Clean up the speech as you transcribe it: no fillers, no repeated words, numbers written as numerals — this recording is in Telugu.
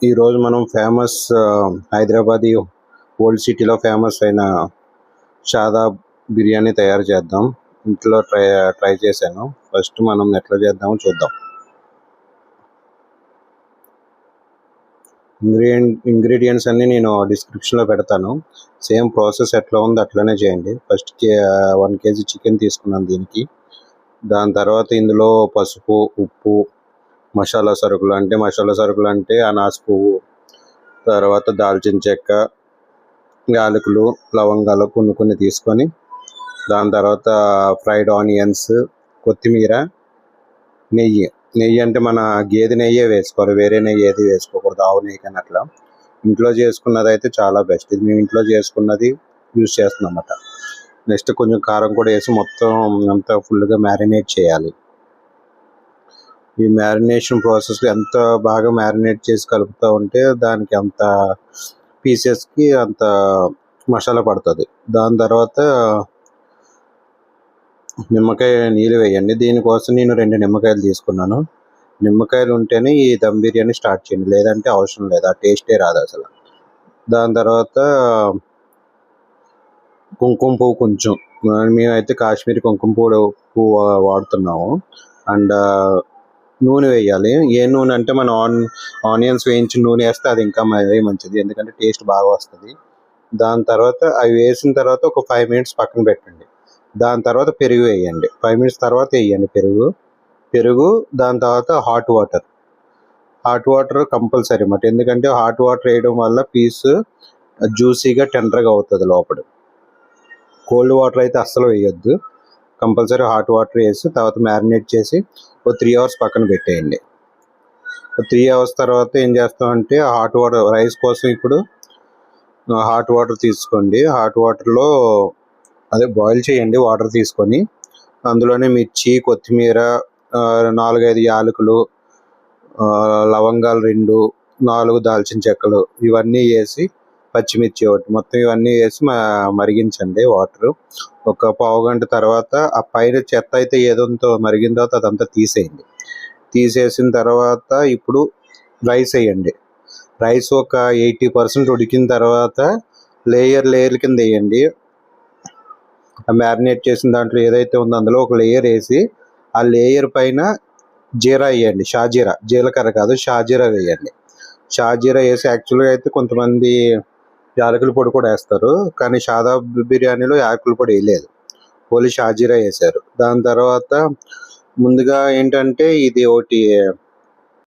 ఈరోజు మనం ఫేమస్ హైదరాబాదీ ఓల్డ్ సిటీలో ఫేమస్ అయిన షాదాబ్ బిర్యానీ తయారు చేద్దాం. ఇంట్లో ట్రై చేశాను. ఫస్ట్ మనం ఎట్లా చేద్దామో చూద్దాం. ఇంగ్రీడియంట్స్ అన్నీ నేను డిస్క్రిప్షన్లో పెడతాను. సేమ్ ప్రాసెస్ ఎట్లా ఉందో అట్లనే చేయండి. ఫస్ట్ 1 kg చికెన్ తీసుకున్నాను దీనికి. దాని తర్వాత ఇందులో పసుపు, ఉప్పు, మసాలా సరుకులు అంటే అనాస పువ్వు, తర్వాత దాల్చిన చెక్క, యాలకులు, లవంగాలు కొన్ని తీసుకొని, దాని తర్వాత ఫ్రైడ్ ఆనియన్స్, కొత్తిమీర, నెయ్యి అంటే మన గేదె నెయ్యే వేసుకోవాలి, వేరే నెయ్యి ఏది వేసుకోకూడదు, ఆవు నెయ్యి కానీ అట్లా. ఇంట్లో చేసుకున్నది అయితే చాలా బెస్ట్. ఇది మేము ఇంట్లో చేసుకున్నది యూజ్ చేస్తున్నాం అన్నమాట. నెక్స్ట్ కొంచెం కారం కూడా వేసి మొత్తం అంతా ఫుల్గా మ్యారినేట్ చేయాలి. ఈ మ్యారినేషన్ ప్రాసెస్ ఎంత బాగా మ్యారినేట్ చేసి కలుపుతూ ఉంటే దానికి అంత పీసెస్కి అంత మసాలా పడుతుంది. దాని తర్వాత నిమ్మకాయ నీళ్ళు వేయండి. దీనికోసం నేను 2 నిమ్మకాయలు తీసుకున్నాను. నిమ్మకాయలు ఉంటేనే ఈ దమ్ బిర్యానీ స్టార్ట్ చేయండి, లేదంటే అవసరం లేదు, ఆ టేస్టే రాదు అసలు. దాని తర్వాత కుంకుమ పువ్వు కొంచెం, మేమైతే కాశ్మీరీ కుంకుమ పువ్వు వాడుతున్నాము. అండ్ నూనె వేయాలి. ఏ నూనె అంటే మనం ఆనియన్స్ వేయించిన నూనె వేస్తే అది ఇంకా మరీ మంచిది, ఎందుకంటే టేస్ట్ బాగా వస్తుంది. దాని తర్వాత అవి వేసిన తర్వాత ఒక 5 minutes పక్కన పెట్టండి. దాని తర్వాత పెరుగు వేయండి. 5 minutes తర్వాత వేయండి పెరుగు. దాని తర్వాత హాట్ వాటర్ కంపల్సరీ అన్నమాట, ఎందుకంటే హాట్ వాటర్ వేయడం వల్ల పీస్ జ్యూసీగా టెండర్గా అవుతుంది లోపల. కోల్డ్ వాటర్ అయితే అస్సలు వేయొద్దు. కంపల్సరీ హాట్ వాటర్ వేసి తర్వాత మ్యారినేట్ చేసి ఒక 3 hours పక్కన పెట్టేయండి. 3 hours తర్వాత ఏం చేస్తామంటే హాట్ వాటర్ రైస్ కోసం ఇప్పుడు హాట్ వాటర్ తీసుకోండి. హాట్ వాటర్లో బాయిల్ చేయండి వాటర్ తీసుకొని. అందులోనే మిర్చి, కొత్తిమీర, 4-5 యాలకులు, లవంగాలు 2, 4 దాల్చిన చెక్కలు ఇవన్నీ వేసి, పచ్చిమిర్చి ఒకటి, మొత్తం ఇవన్నీ వేసి మరిగించండి వాటర్. ఒక పావు గంట తర్వాత ఆ పైన చెత్త అయితే ఏదంతో మరిగిన తర్వాత అదంతా తీసేసిన తర్వాత ఇప్పుడు రైస్ వేయండి. రైస్ ఒక 80% ఉడికిన తర్వాత లేయర్ కింద వేయండి. మ్యారినేట్ చేసిన దాంట్లో ఏదైతే ఉందో అందులో ఒక లేయర్ వేసి, ఆ లేయర్ పైన జీరా వేయండి. జీలకర్ర కాదు, షాజీరా వేయండి. షాజీరా వేసి, యాక్చువల్గా అయితే కొంతమంది యాలకుల పొడి కూడా వేస్తారు, కానీ షాదాబ్ బిర్యానీలో యాలకుల పొడి వేయలేదు, ఓన్లీ షాజీరా వేశారు. దాని తర్వాత ముందుగా ఏంటంటే ఇది ఒకటి